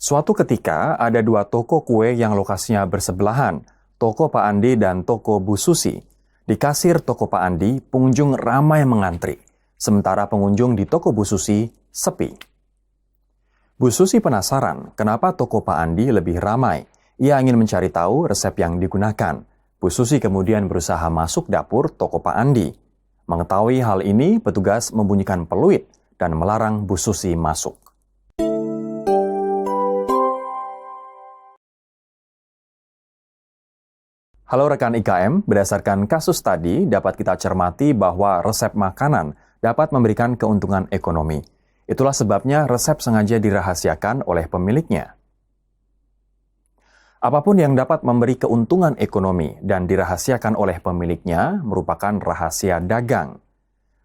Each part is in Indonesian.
Suatu ketika ada dua toko kue yang lokasinya bersebelahan, toko Pak Andi dan toko Bu Susi. Di kasir toko Pak Andi, pengunjung ramai mengantri, sementara pengunjung di toko Bu Susi sepi. Bu Susi penasaran kenapa toko Pak Andi lebih ramai. Ia ingin mencari tahu resep yang digunakan. Bu Susi kemudian berusaha masuk dapur toko Pak Andi. Mengetahui hal ini, petugas membunyikan peluit dan melarang Bu Susi masuk. Halo rekan IKM, berdasarkan kasus tadi dapat kita cermati bahwa resep makanan dapat memberikan keuntungan ekonomi. Itulah sebabnya resep sengaja dirahasiakan oleh pemiliknya. Apapun yang dapat memberi keuntungan ekonomi dan dirahasiakan oleh pemiliknya merupakan rahasia dagang.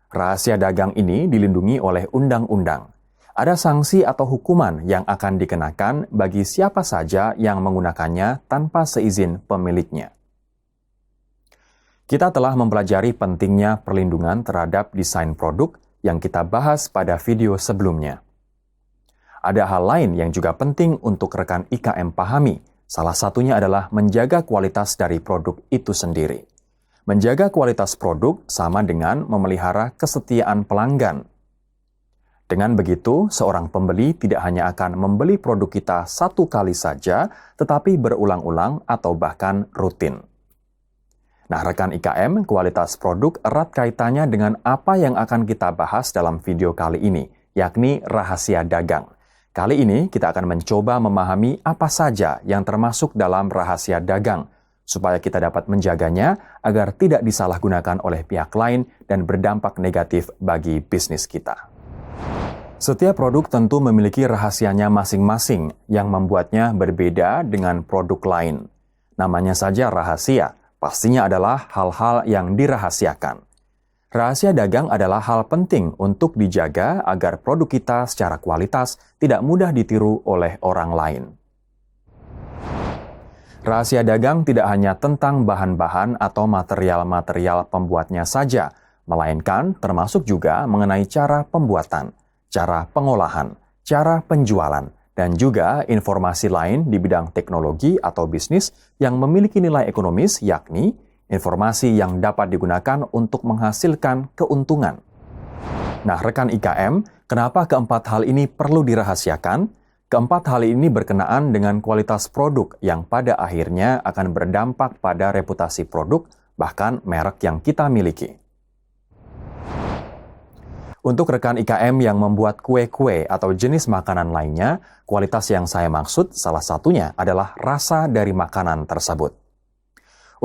Rahasia dagang ini dilindungi oleh undang-undang. Ada sanksi atau hukuman yang akan dikenakan bagi siapa saja yang menggunakannya tanpa seizin pemiliknya. Kita telah mempelajari pentingnya perlindungan terhadap desain produk yang kita bahas pada video sebelumnya. Ada hal lain yang juga penting untuk rekan IKM pahami. Salah satunya adalah menjaga kualitas dari produk itu sendiri. Menjaga kualitas produk sama dengan memelihara kesetiaan pelanggan. Dengan begitu, seorang pembeli tidak hanya akan membeli produk kita satu kali saja, tetapi berulang-ulang atau bahkan rutin. Nah, rekan IKM, kualitas produk erat kaitannya dengan apa yang akan kita bahas dalam video kali ini, yakni rahasia dagang. Kali ini kita akan mencoba memahami apa saja yang termasuk dalam rahasia dagang, supaya kita dapat menjaganya agar tidak disalahgunakan oleh pihak lain dan berdampak negatif bagi bisnis kita. Setiap produk tentu memiliki rahasianya masing-masing yang membuatnya berbeda dengan produk lain. Namanya saja rahasia. Pastinya adalah hal-hal yang dirahasiakan. Rahasia dagang adalah hal penting untuk dijaga agar produk kita secara kualitas tidak mudah ditiru oleh orang lain. Rahasia dagang tidak hanya tentang bahan-bahan atau material-material pembuatnya saja, melainkan termasuk juga mengenai cara pembuatan, cara pengolahan, cara penjualan, dan juga informasi lain di bidang teknologi atau bisnis yang memiliki nilai ekonomis, yakni informasi yang dapat digunakan untuk menghasilkan keuntungan. Nah, rekan IKM, kenapa keempat hal ini perlu dirahasiakan? Keempat hal ini berkenaan dengan kualitas produk yang pada akhirnya akan berdampak pada reputasi produk, bahkan merek yang kita miliki. Untuk rekan IKM yang membuat kue-kue atau jenis makanan lainnya, kualitas yang saya maksud salah satunya adalah rasa dari makanan tersebut.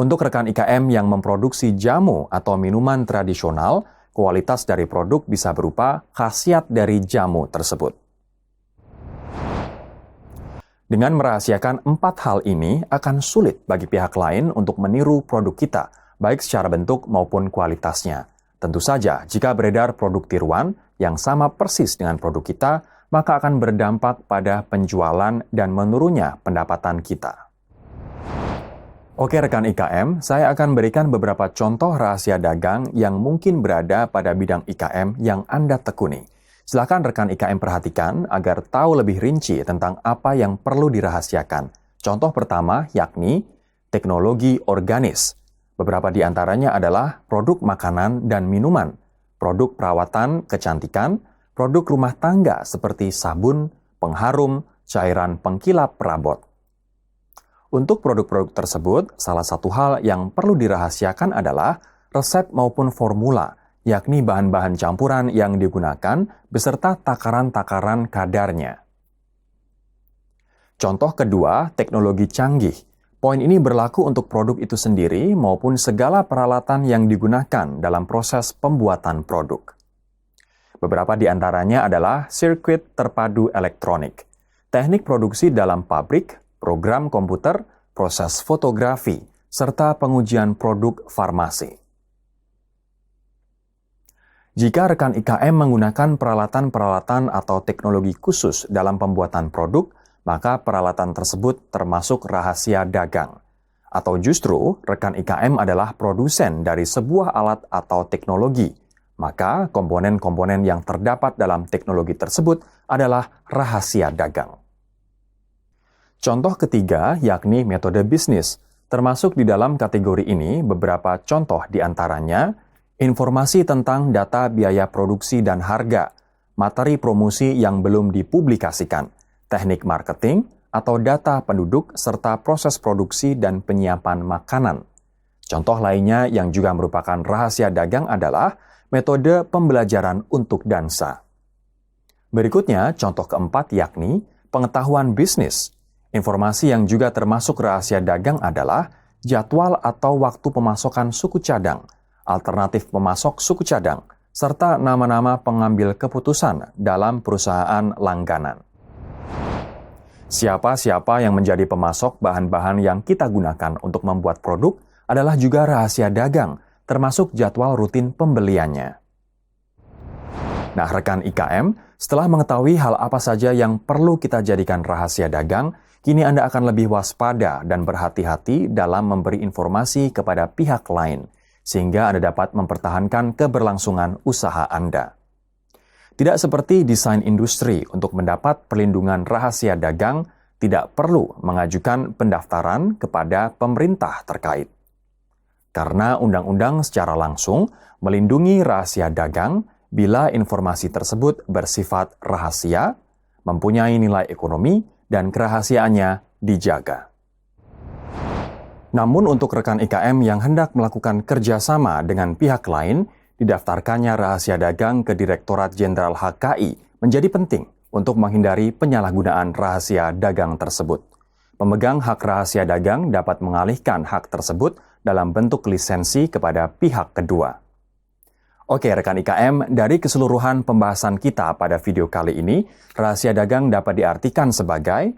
Untuk rekan IKM yang memproduksi jamu atau minuman tradisional, kualitas dari produk bisa berupa khasiat dari jamu tersebut. Dengan merahasiakan empat hal ini akan sulit bagi pihak lain untuk meniru produk kita, baik secara bentuk maupun kualitasnya. Tentu saja, jika beredar produk tiruan yang sama persis dengan produk kita, maka akan berdampak pada penjualan dan menurunnya pendapatan kita. Oke rekan IKM, saya akan berikan beberapa contoh rahasia dagang yang mungkin berada pada bidang IKM yang Anda tekuni. Silakan rekan IKM perhatikan agar tahu lebih rinci tentang apa yang perlu dirahasiakan. Contoh pertama yakni teknologi organis. Beberapa di antaranya adalah produk makanan dan minuman, produk perawatan kecantikan, produk rumah tangga seperti sabun, pengharum, cairan pengkilap perabot. Untuk produk-produk tersebut, salah satu hal yang perlu dirahasiakan adalah resep maupun formula, yakni bahan-bahan campuran yang digunakan beserta takaran-takaran kadarnya. Contoh kedua, teknologi canggih. Poin ini berlaku untuk produk itu sendiri maupun segala peralatan yang digunakan dalam proses pembuatan produk. Beberapa di antaranya adalah sirkuit terpadu elektronik, teknik produksi dalam pabrik, program komputer, proses fotografi, serta pengujian produk farmasi. Jika rekan IKM menggunakan peralatan-peralatan atau teknologi khusus dalam pembuatan produk, maka peralatan tersebut termasuk rahasia dagang. Atau justru, rekan IKM adalah produsen dari sebuah alat atau teknologi, maka komponen-komponen yang terdapat dalam teknologi tersebut adalah rahasia dagang. Contoh ketiga yakni metode bisnis. Termasuk di dalam kategori ini beberapa contoh di antaranya informasi tentang data biaya produksi dan harga, materi promosi yang belum dipublikasikan, teknik marketing, atau data penduduk serta proses produksi dan penyiapan makanan. Contoh lainnya yang juga merupakan rahasia dagang adalah metode pembelajaran untuk dansa. Berikutnya, contoh keempat yakni pengetahuan bisnis. Informasi yang juga termasuk rahasia dagang adalah jadwal atau waktu pemasokan suku cadang, alternatif pemasok suku cadang, serta nama-nama pengambil keputusan dalam perusahaan langganan. Siapa-siapa yang menjadi pemasok bahan-bahan yang kita gunakan untuk membuat produk adalah juga rahasia dagang, termasuk jadwal rutin pembeliannya. Nah, rekan IKM, setelah mengetahui hal apa saja yang perlu kita jadikan rahasia dagang, kini Anda akan lebih waspada dan berhati-hati dalam memberi informasi kepada pihak lain, sehingga Anda dapat mempertahankan keberlangsungan usaha Anda. Tidak seperti desain industri, untuk mendapat perlindungan rahasia dagang, tidak perlu mengajukan pendaftaran kepada pemerintah terkait. Karena undang-undang secara langsung melindungi rahasia dagang bila informasi tersebut bersifat rahasia, mempunyai nilai ekonomi, dan kerahasiaannya dijaga. Namun untuk rekan IKM yang hendak melakukan kerjasama dengan pihak lain, didaftarkannya rahasia dagang ke Direktorat Jenderal HKI menjadi penting untuk menghindari penyalahgunaan rahasia dagang tersebut. Pemegang hak rahasia dagang dapat mengalihkan hak tersebut dalam bentuk lisensi kepada pihak kedua. Oke rekan IKM, dari keseluruhan pembahasan kita pada video kali ini, rahasia dagang dapat diartikan sebagai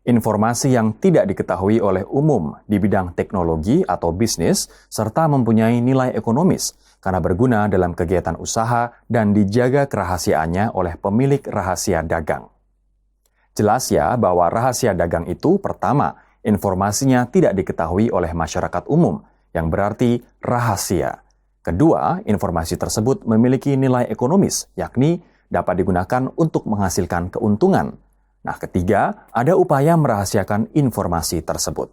informasi yang tidak diketahui oleh umum di bidang teknologi atau bisnis, serta mempunyai nilai ekonomis karena berguna dalam kegiatan usaha dan dijaga kerahasiaannya oleh pemilik rahasia dagang. Jelas ya bahwa rahasia dagang itu pertama, informasinya tidak diketahui oleh masyarakat umum, yang berarti rahasia. Kedua, informasi tersebut memiliki nilai ekonomis, yakni dapat digunakan untuk menghasilkan keuntungan. Nah, ketiga, ada upaya merahasiakan informasi tersebut.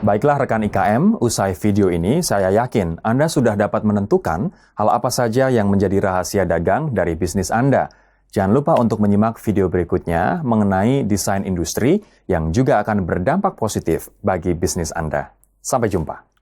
Baiklah rekan IKM, usai video ini saya yakin Anda sudah dapat menentukan hal apa saja yang menjadi rahasia dagang dari bisnis Anda. Jangan lupa untuk menyimak video berikutnya mengenai desain industri yang juga akan berdampak positif bagi bisnis Anda. Sampai jumpa.